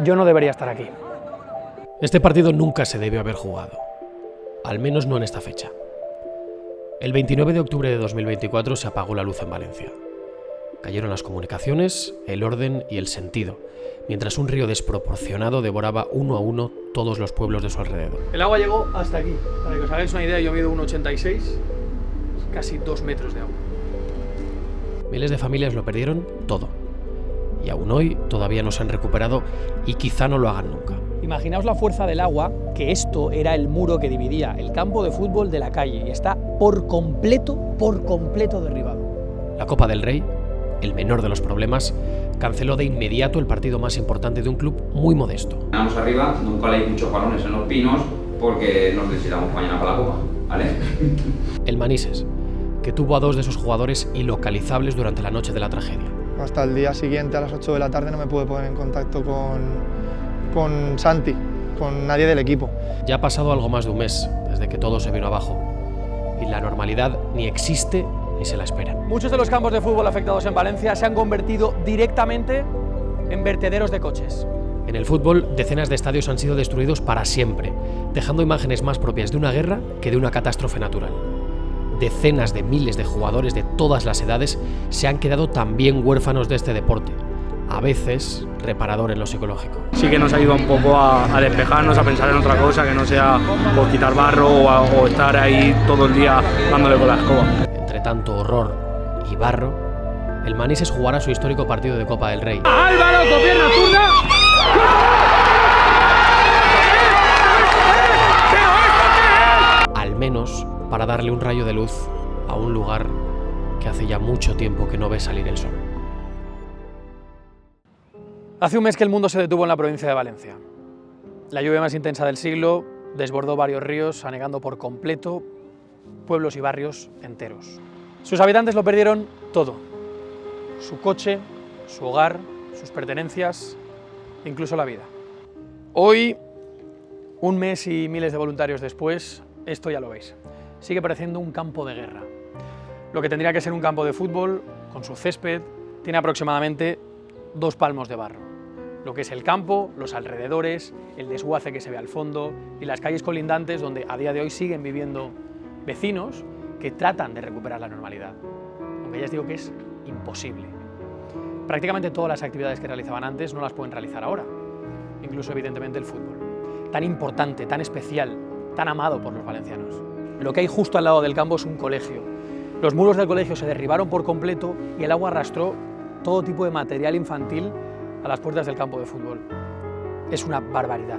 yo no debería estar aquí. Este partido nunca se debió haber jugado, al menos no en esta fecha. El 29 de octubre de 2024 se apagó la luz en Valencia. Cayeron las comunicaciones, el orden y el sentido, mientras un río desproporcionado devoraba uno a uno todos los pueblos de su alrededor. El agua llegó hasta aquí. Para que os hagáis una idea, yo mido 1,86, casi 2 metros de agua. Miles de familias lo perdieron todo. Y aún hoy todavía no se han recuperado y quizá no lo hagan nunca. Imaginaos la fuerza del agua, que esto era el muro que dividía el campo de fútbol de la calle y está por completo derribado. La Copa del Rey, el menor de los problemas, canceló de inmediato el partido más importante de un club muy modesto. Vamos arriba, nunca hay muchos balones en los pinos porque nos necesitamos mañana para la Copa, ¿vale? El Manises, que tuvo a 2 de sus jugadores ilocalizables durante la noche de la tragedia. Hasta el día siguiente a las 8 de la tarde no me pude poner en contacto con Santi, con nadie del equipo. Ya ha pasado algo más de un mes desde que todo se vino abajo y la normalidad ni existe ni se la espera. Muchos de los campos de fútbol afectados en Valencia se han convertido directamente en vertederos de coches. En el fútbol, decenas de estadios han sido destruidos para siempre, dejando imágenes más propias de una guerra que de una catástrofe natural. Decenas de miles de jugadores de todas las edades se han quedado también huérfanos de este deporte, a veces reparador en lo psicológico. Sí que nos ayuda un poco a despejarnos, a pensar en otra cosa, que no sea por quitar barro o estar ahí todo el día dándole con la escoba. Entre tanto horror y barro, el Manises jugará su histórico partido de Copa del Rey. ¡Álvaro, con pierna zurda! Al menos para darle un rayo de luz a un lugar que hace ya mucho tiempo que no ve salir el sol. Hace un mes que el mundo se detuvo en la provincia de Valencia. La lluvia más intensa del siglo desbordó varios ríos, anegando por completo pueblos y barrios enteros. Sus habitantes lo perdieron todo: su coche, su hogar, sus pertenencias, incluso la vida. Hoy, un mes y miles de voluntarios después, esto ya lo veis, sigue pareciendo un campo de guerra. Lo que tendría que ser un campo de fútbol, con su césped, tiene aproximadamente 2 palmos de barro. Lo que es el campo, los alrededores, el desguace que se ve al fondo y las calles colindantes donde a día de hoy siguen viviendo vecinos que tratan de recuperar la normalidad. Aunque ya os digo que es imposible. Prácticamente todas las actividades que realizaban antes no las pueden realizar ahora. Incluso evidentemente el fútbol. Tan importante, tan especial, tan amado por los valencianos. Lo que hay justo al lado del campo es un colegio. Los muros del colegio se derribaron por completo y el agua arrastró todo tipo de material infantil a las puertas del campo de fútbol. Es una barbaridad.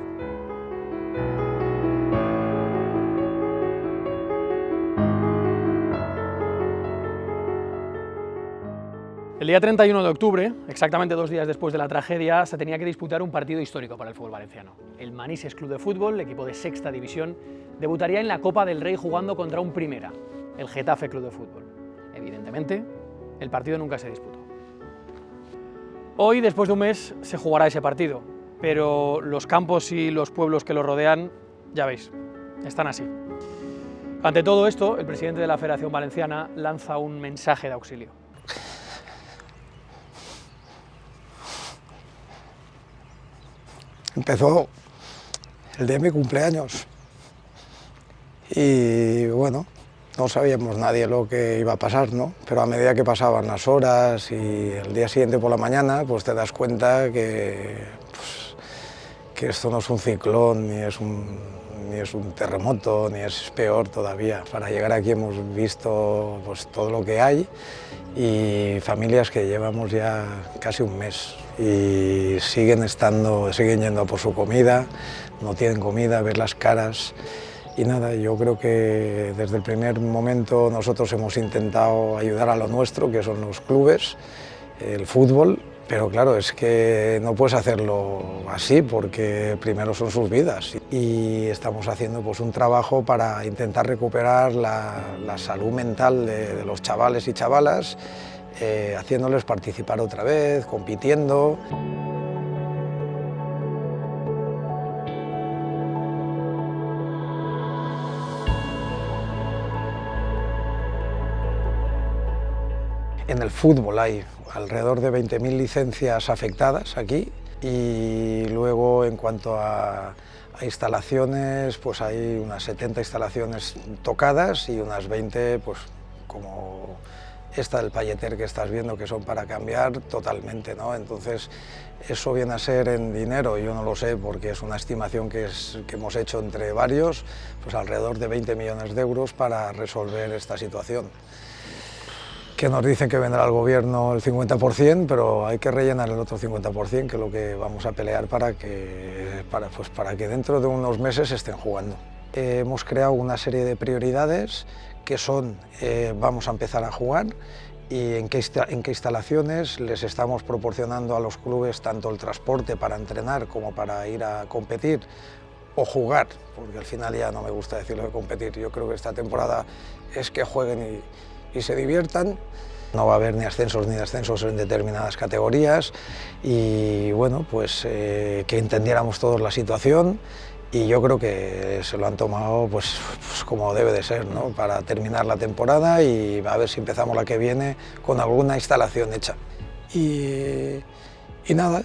El día 31 de octubre, exactamente 2 días después de la tragedia, se tenía que disputar un partido histórico para el fútbol valenciano. El Manises Club de Fútbol, equipo de 6ª división, debutaría en la Copa del Rey jugando contra un Primera, el Getafe Club de Fútbol. Evidentemente, el partido nunca se disputó. Hoy, después de un mes, se jugará ese partido, pero los campos y los pueblos que lo rodean, ya veis, están así. Ante todo esto, el presidente de la Federación Valenciana lanza un mensaje de auxilio. Empezó el día de mi cumpleaños y bueno, no sabíamos nadie lo que iba a pasar, ¿no? Pero a medida que pasaban las horas y el día siguiente por la mañana, pues te das cuenta que esto no es un ciclón, ni es un terremoto, ni es peor todavía. Para llegar aquí hemos visto pues, todo lo que hay y familias que llevamos ya casi un mes y siguen yendo a por su comida, no tienen comida, ver las caras. Y nada, yo creo que desde el primer momento nosotros hemos intentado ayudar a lo nuestro, que son los clubes, el fútbol, pero claro, es que no puedes hacerlo así porque primero son sus vidas. Y estamos haciendo pues, un trabajo para intentar recuperar la salud mental de los chavales y chavalas, haciéndoles participar otra vez, compitiendo. En el fútbol hay alrededor de 20.000 licencias afectadas aquí y luego en cuanto a instalaciones, pues hay unas 70 instalaciones tocadas y unas 20 pues como esta del Palleter que estás viendo, que son para cambiar totalmente, ¿no? Entonces, eso viene a ser en dinero, yo no lo sé porque es una estimación que hemos hecho entre varios, pues alrededor de 20 millones de euros para resolver esta situación. Que nos dicen que vendrá el gobierno el 50%, pero hay que rellenar el otro 50%, que es lo que vamos a pelear para que dentro de unos meses estén jugando. Hemos creado una serie de prioridades que son, vamos a empezar a jugar y en qué instalaciones les estamos proporcionando a los clubes tanto el transporte para entrenar como para ir a competir o jugar, porque al final ya no me gusta decirlo de competir. Yo creo que esta temporada es que jueguen y se diviertan. No va a haber ni ascensos ni descensos en determinadas categorías y bueno, pues que entendiéramos todos la situación. Y yo creo que se lo han tomado pues como debe de ser, ¿no? Para terminar la temporada y a ver si empezamos la que viene con alguna instalación hecha. Y nada,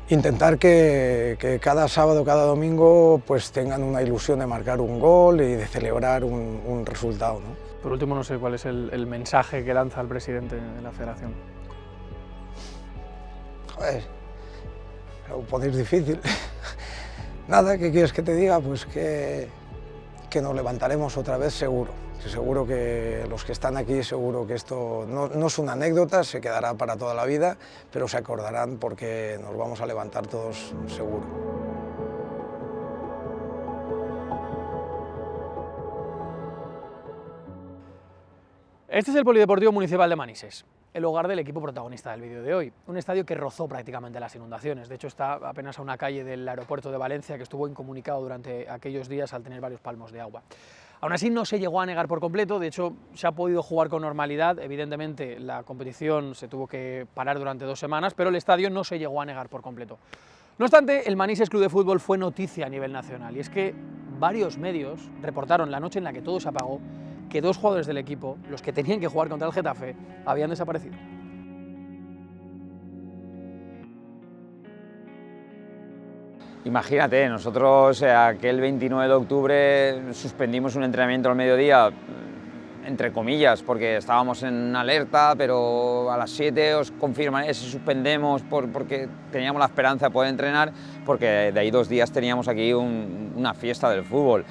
intentar que cada sábado, cada domingo pues tengan una ilusión de marcar un gol y de celebrar un resultado, ¿no? Por último, no sé cuál es el mensaje que lanza el presidente de la federación. Joder, lo ponéis difícil. Nada, ¿qué quieres que te diga? Pues que nos levantaremos otra vez seguro. Seguro que los que están aquí, seguro que esto no es una anécdota, se quedará para toda la vida, pero se acordarán porque nos vamos a levantar todos seguro. Este es el Polideportivo Municipal de Manises, el hogar del equipo protagonista del vídeo de hoy. Un estadio que rozó prácticamente las inundaciones. De hecho, está apenas a una calle del aeropuerto de Valencia, que estuvo incomunicado durante aquellos días al tener varios palmos de agua. Aún así, no se llegó a negar por completo. De hecho, se ha podido jugar con normalidad. Evidentemente, la competición se tuvo que parar durante 2 semanas, pero el estadio no se llegó a negar por completo. No obstante, el Manises Club de Fútbol fue noticia a nivel nacional, y es que varios medios reportaron la noche en la que todo se apagó que 2 jugadores del equipo, los que tenían que jugar contra el Getafe, habían desaparecido. Imagínate, nosotros aquel 29 de octubre suspendimos un entrenamiento al mediodía, entre comillas, porque estábamos en alerta, pero a las 7 os confirmaré si suspendemos porque teníamos la esperanza de poder entrenar, porque de ahí 2 días teníamos aquí una fiesta del fútbol.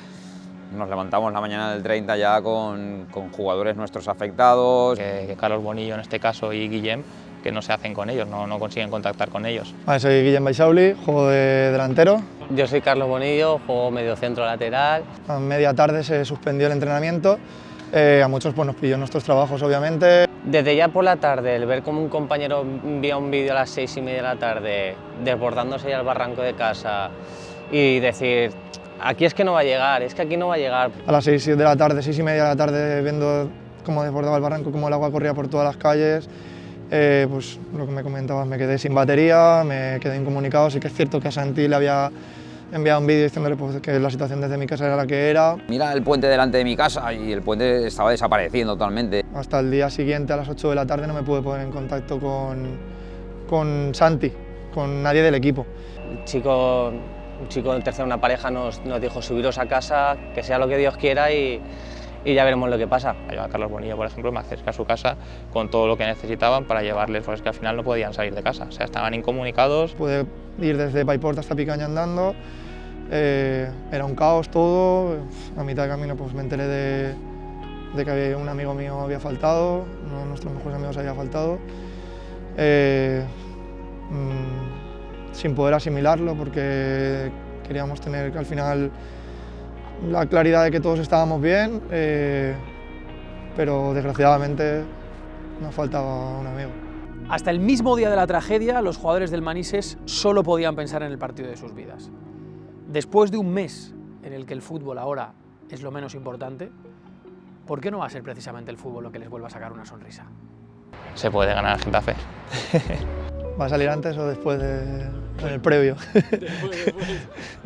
Nos levantamos la mañana del 30 ya con jugadores nuestros afectados. Que Carlos Bonillo en este caso y Guillem, que no se hacen con ellos, no consiguen contactar con ellos. Vale, soy Guillem Baixauli, juego de delantero. Yo soy Carlos Bonillo, juego medio centro lateral. A media tarde se suspendió el entrenamiento, a muchos pues, nos pilló nuestros trabajos obviamente. Desde ya por la tarde, el ver como un compañero envía un vídeo a las 6:30 de la tarde, desbordándose ya al barranco de casa y decir, aquí es que no va a llegar, es que aquí no va a llegar. A las 6 de la tarde, 6:30 de la tarde, viendo cómo desbordaba el barranco, cómo el agua corría por todas las calles, pues lo que me comentabas, me quedé sin batería, me quedé incomunicado. Sí que es cierto que a Santi le había enviado un vídeo diciéndole pues, que la situación desde mi casa era la que era. Mira el puente delante de mi casa y el puente estaba desapareciendo totalmente. Hasta el día siguiente, a las 8 de la tarde, no me pude poner en contacto con Santi, con nadie del equipo. Un chico del tercero, una pareja, nos dijo subiros a casa, que sea lo que Dios quiera y ya veremos lo que pasa. Yo a Carlos Bonillo, por ejemplo, me acerqué a su casa con todo lo que necesitaban para llevarles, porque es que al final no podían salir de casa, o sea, estaban incomunicados. Pude ir desde Paiporta hasta Picaña andando, era un caos todo. A mitad de camino pues, me enteré de que un amigo mío había faltado, uno de nuestros mejores amigos había faltado. Sin poder asimilarlo porque queríamos tener al final la claridad de que todos estábamos bien, pero desgraciadamente nos faltaba un amigo. Hasta el mismo día de la tragedia, los jugadores del Manises solo podían pensar en el partido de sus vidas. Después de un mes en el que el fútbol ahora es lo menos importante, ¿por qué no va a ser precisamente el fútbol lo que les vuelva a sacar una sonrisa? Se puede ganar el Getafe. ¿Va a salir antes o después del previo?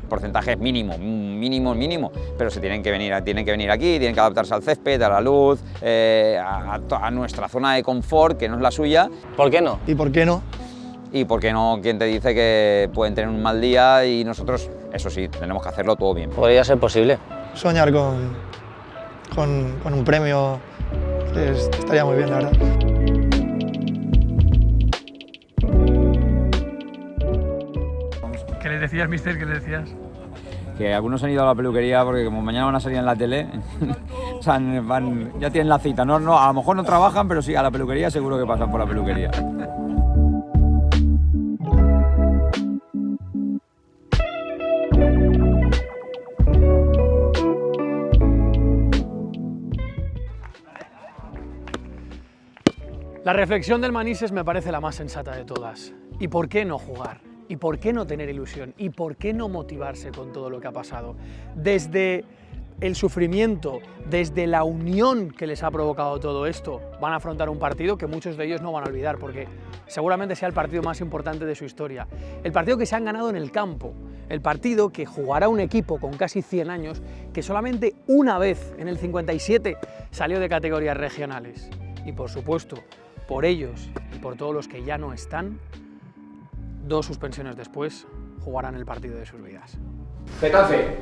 Porcentaje mínimo, pero se tienen que venir aquí, tienen que adaptarse al césped, a la luz, a nuestra zona de confort, que no es la suya. ¿Por qué no? ¿Y por qué no? Y por qué no, quien te dice que pueden tener un mal día y nosotros, eso sí, tenemos que hacerlo todo bien. Podría ser posible. Soñar con un premio estaría muy bien, la verdad. ¿Qué le decías, mister? ¿Qué le decías? Que algunos han ido a la peluquería porque como mañana van a salir en la tele, o sea, ya tienen la cita. No, a lo mejor no trabajan, pero sí, a la peluquería seguro que pasan por la peluquería. La reflexión del Manises me parece la más sensata de todas. ¿Y por qué no jugar? ¿Y por qué no tener ilusión? ¿Y por qué no motivarse con todo lo que ha pasado? Desde el sufrimiento, desde la unión que les ha provocado todo esto, van a afrontar un partido que muchos de ellos no van a olvidar, porque seguramente sea el partido más importante de su historia. El partido que se han ganado en el campo, el partido que jugará un equipo con casi 100 años, que solamente una vez, en el 57, salió de categorías regionales. Y por supuesto, por ellos y por todos los que ya no están, 2 suspensiones después, jugarán el partido de sus vidas. Getafe,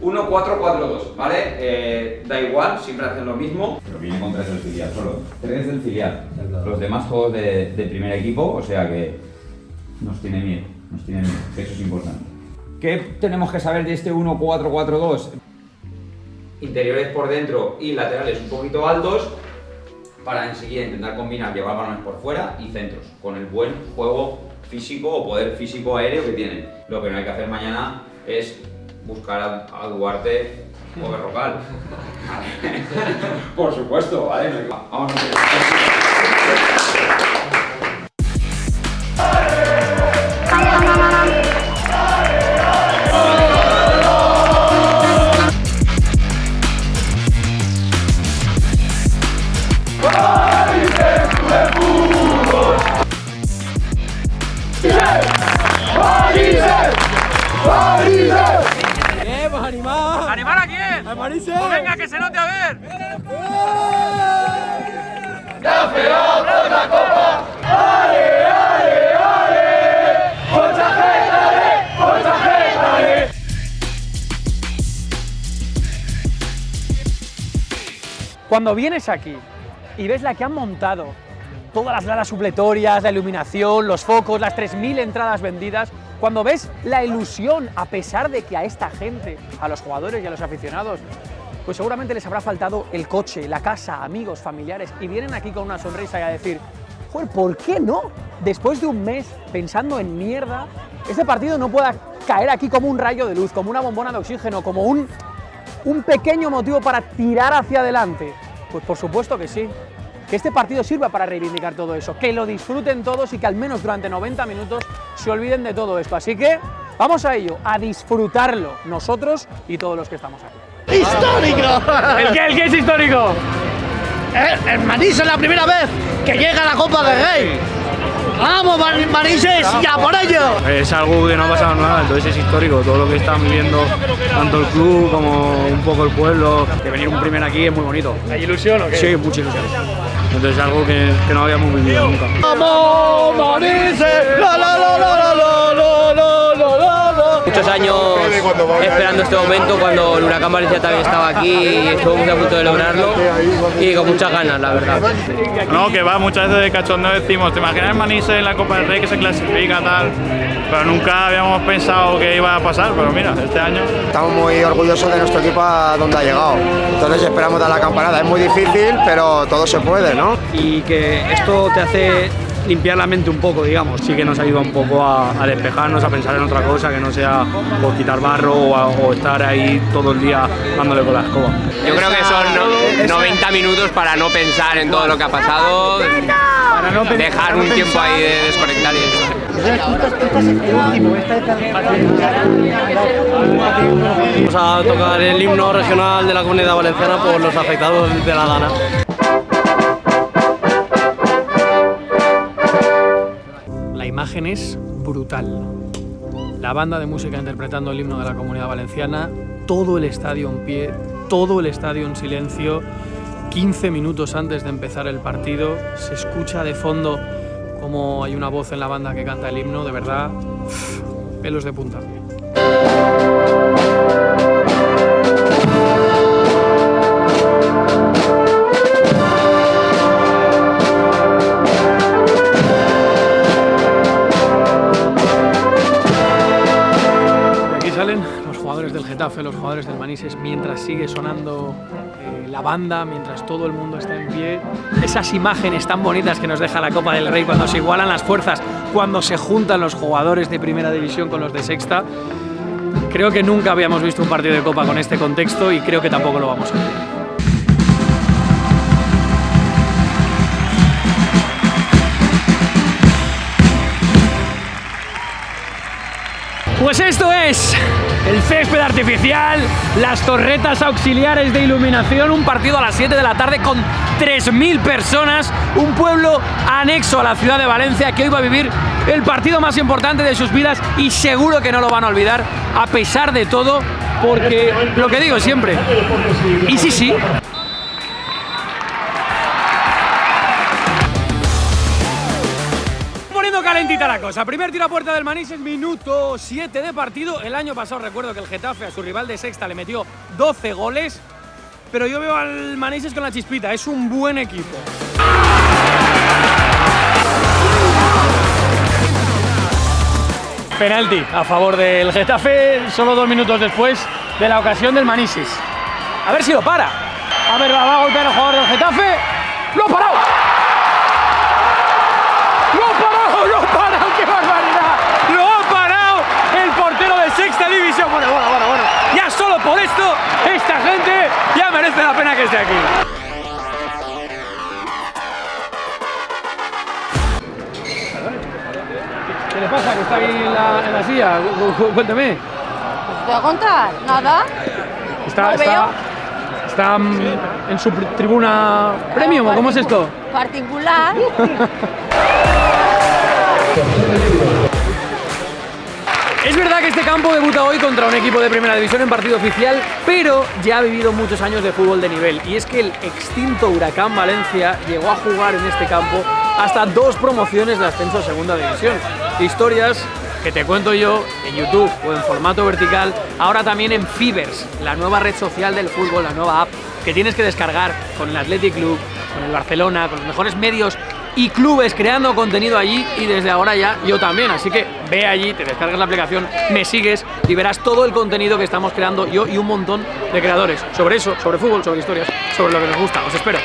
1-4-4-2, ¿vale? Da igual, siempre hacen lo mismo. Pero viene con 3 del filial solo. 3 del filial. Los demás todos de primer equipo, o sea que nos tiene miedo, que eso es importante. ¿Qué tenemos que saber de este 1-4-4-2? Interiores por dentro y laterales un poquito altos, para enseguida intentar combinar, llevar balones por fuera y centros, con el buen juego físico o poder físico aéreo que tienen. Lo que no hay que hacer mañana es buscar a Duarte o Berrocal. Por supuesto, ¿vale? Vamos a ver. ¿Animar a quién? ¡A Manises! Pues venga, que se note a ver. Cuando vienes aquí y ves la que han montado, todas las gradas supletorias, la iluminación, los focos, las 3.000 entradas vendidas, cuando ves la ilusión, a pesar de que a esta gente, a los jugadores y a los aficionados, pues seguramente les habrá faltado el coche, la casa, amigos, familiares, y vienen aquí con una sonrisa y a decir, joder, ¿por qué no? Después de un mes pensando en mierda, este partido no pueda caer aquí como un rayo de luz, como una bombona de oxígeno, como un pequeño motivo para tirar hacia adelante. Pues por supuesto que sí. Que este partido sirva para reivindicar todo eso, que lo disfruten todos y que al menos durante 90 minutos se olviden de todo esto. Así que vamos a ello, a disfrutarlo, nosotros y todos los que estamos aquí. ¡Histórico! ¿El qué es histórico? El Manises la primera vez que llega a la Copa del Rey. ¡Vamos, Manises! ¡Ya por ello! Es algo que no ha pasado nada, entonces es histórico. Todo lo que están viviendo, tanto el club como un poco el pueblo. Que venir un primer aquí es muy bonito. ¿Hay ilusión o qué? Sí, mucha ilusión. Entonces es algo que no habíamos vivido nunca. ¡Vamos, Manises! ¡La, la, la, la, la, la, la, la, la! Muchos años esperando este momento, cuando el Huracán Valencia también estaba aquí y estuvimos a punto de lograrlo y con muchas ganas, la verdad. No, que va, muchas veces de cachondeo decimos, ¿te imaginas el Manises en la Copa del Rey que se clasifica tal? Pero nunca habíamos pensado que iba a pasar, pero mira, este año... Estamos muy orgullosos de nuestro equipo a donde ha llegado, entonces esperamos dar la campanada. Es muy difícil, pero todo se puede, ¿no? Y que esto te hace limpiar la mente un poco, digamos. Sí que nos ayuda un poco a despejarnos, a pensar en otra cosa, que no sea por quitar barro o estar ahí todo el día dándole con la escoba. Yo creo que son 90 minutos para no pensar en todo lo que ha pasado, dejar un tiempo ahí de desconectar y eso. Vamos a tocar el himno regional de la Comunidad Valenciana por los afectados de la Dana. La imagen es brutal. La banda de música interpretando el himno de la Comunidad Valenciana, todo el estadio en pie, todo el estadio en silencio. 15 minutos antes de empezar el partido se escucha de fondo como hay una voz en la banda que canta el himno, de verdad, pelos de punta. Salen los jugadores del Getafe, los jugadores del Manises, mientras sigue sonando la banda, mientras todo el mundo está en pie. Esas imágenes tan bonitas que nos deja la Copa del Rey cuando se igualan las fuerzas, cuando se juntan los jugadores de Primera División con los de Sexta. Creo que nunca habíamos visto un partido de Copa con este contexto y creo que tampoco lo vamos a ver. Pues esto es el césped artificial, las torretas auxiliares de iluminación, un partido a las 7 de la tarde con 3.000 personas, un pueblo anexo a la ciudad de Valencia que hoy va a vivir el partido más importante de sus vidas y seguro que no lo van a olvidar a pesar de todo, porque lo que digo siempre, y sí. Calentita la cosa. Primer tiro a puerta del Manises, minuto 7 de partido. El año pasado recuerdo que el Getafe a su rival de Sexta le metió 12 goles, pero yo veo al Manises con la chispita, es un buen equipo. Penalti a favor del Getafe, solo 2 minutos después de la ocasión del Manises. A ver si lo para. A ver, va a golpear el jugador del Getafe. ¡Lo ha parado! ¡Qué barbaridad! ¡Lo ha parado el portero de Sexta División! Bueno. Ya solo por esto, esta gente ya merece la pena que esté aquí. ¿Qué le pasa? ¿Que está ahí en la silla? Cuéntame. ¿Te voy a contar? ¿Nada? Está en su tribuna premium, ¿o cómo es esto? Particular. Es verdad que este campo debuta hoy contra un equipo de Primera División en partido oficial, pero ya ha vivido muchos años de fútbol de nivel. Y es que el extinto Huracán Valencia llegó a jugar en este campo hasta 2 promociones de ascenso a Segunda División. Historias que te cuento yo en YouTube o en formato vertical, ahora también en Fibers, la nueva red social del fútbol, la nueva app que tienes que descargar con el Athletic Club, con el Barcelona, con los mejores medios y clubes creando contenido allí, y desde ahora ya yo también, así que ve allí, te descargas la aplicación, me sigues y verás todo el contenido que estamos creando yo y un montón de creadores sobre eso, sobre fútbol, sobre historias, sobre lo que nos gusta. Os espero.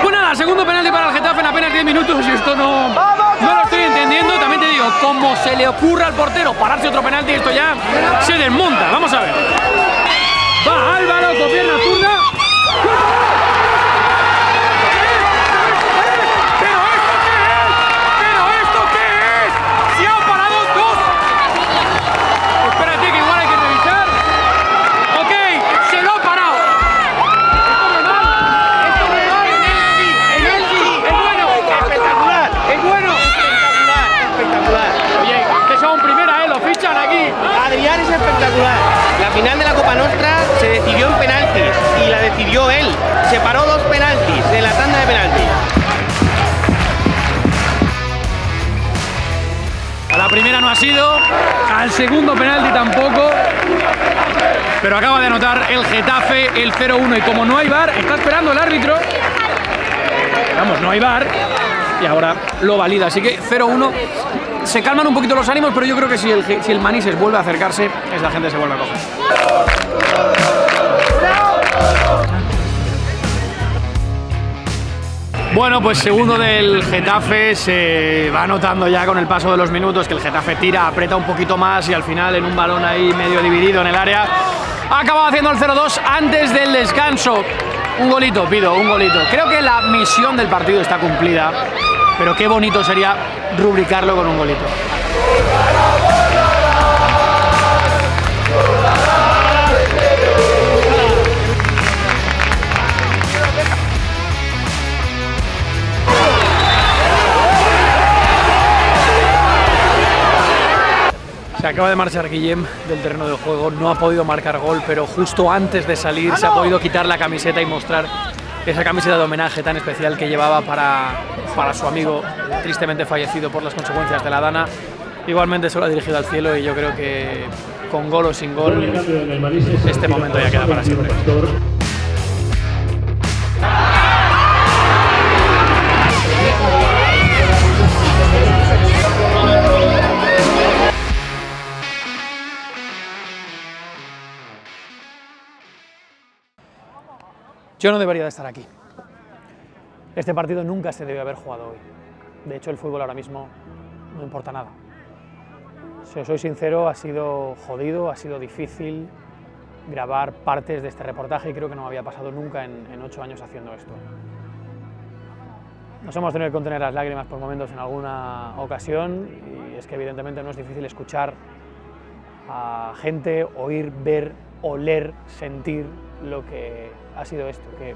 Pues nada, segundo penalti para el Getafe en apenas 10 minutos y esto no lo estoy entendiendo. También te digo, como se le ocurra al portero pararse otro penalti, esto ya se desmonta. Vamos a ver. Va Álvaro con pierna zurda. La final de la Copa Nostra se decidió en penaltis y la decidió él. Se paró 2 penaltis en la tanda de penaltis. A la primera no ha sido, al segundo penalti tampoco, pero acaba de anotar el Getafe el 0-1 y como no hay VAR, está esperando el árbitro. Vamos, no hay VAR y ahora lo valida, así que 0-1. Se calman un poquito los ánimos, pero yo creo que si el Manises vuelve a acercarse, la gente se vuelve a coger. Bueno, pues segundo del Getafe, se va notando ya con el paso de los minutos que el Getafe tira, aprieta un poquito más y al final en un balón ahí medio dividido en el área, ha acabado haciendo el 0-2 antes del descanso. Un golito, pido, un golito. Creo que la misión del partido está cumplida, pero qué bonito sería rubricarlo con un golito. Se acaba de marchar Guillem del terreno de juego, no ha podido marcar gol, pero justo antes de salir se ha podido quitar la camiseta y mostrar esa camiseta de homenaje tan especial que llevaba para su amigo tristemente fallecido por las consecuencias de la Dana. Igualmente se lo ha dirigido al cielo y yo creo que con gol o sin gol este momento ya queda para siempre. Yo no debería de estar aquí. Este partido nunca se debe haber jugado hoy. De hecho, el fútbol ahora mismo no importa nada. Si os soy sincero, ha sido jodido, ha sido difícil grabar partes de este reportaje y creo que no me había pasado nunca en 8 años haciendo esto. Nos hemos tenido que contener las lágrimas por momentos en alguna ocasión y es que evidentemente no es difícil escuchar a gente, oír, ver, oler, sentir lo que ha sido esto, que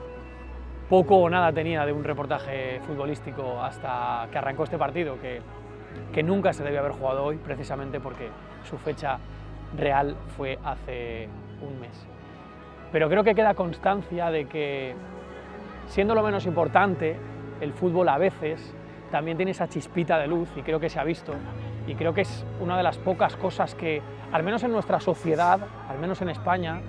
poco o nada tenía de un reportaje futbolístico hasta que arrancó este partido, que nunca se debió haber jugado hoy, precisamente porque su fecha real fue hace un mes. Pero creo que queda constancia de que, siendo lo menos importante, el fútbol a veces también tiene esa chispita de luz y creo que se ha visto y creo que es una de las pocas cosas que, al menos en nuestra sociedad, al menos en España,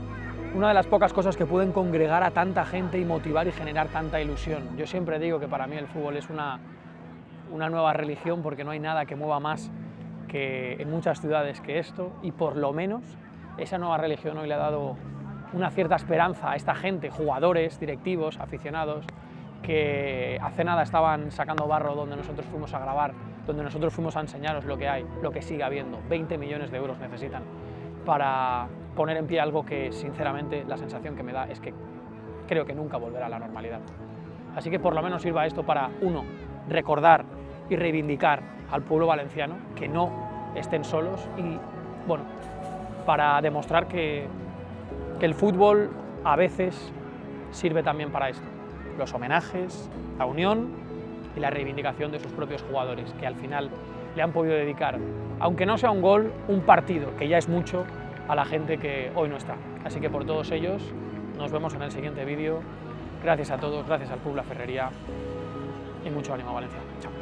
una de las pocas cosas que pueden congregar a tanta gente y motivar y generar tanta ilusión. Yo siempre digo que para mí el fútbol es una nueva religión porque no hay nada que mueva más que en muchas ciudades que esto y por lo menos esa nueva religión hoy le ha dado una cierta esperanza a esta gente, jugadores, directivos, aficionados, que hace nada estaban sacando barro donde nosotros fuimos a grabar, donde nosotros fuimos a enseñaros lo que hay, lo que sigue habiendo. 20 millones de euros necesitan para poner en pie algo que, sinceramente, la sensación que me da es que creo que nunca volverá a la normalidad. Así que por lo menos sirva esto para, uno, recordar y reivindicar al pueblo valenciano, que no estén solos y, bueno, para demostrar que el fútbol a veces sirve también para esto. Los homenajes, la unión y la reivindicación de sus propios jugadores, que al final le han podido dedicar, aunque no sea un gol, un partido, que ya es mucho, a la gente que hoy no está. Así que por todos ellos, nos vemos en el siguiente vídeo. Gracias a todos, gracias al Club La Ferrería y mucho ánimo, Valencia. Chao.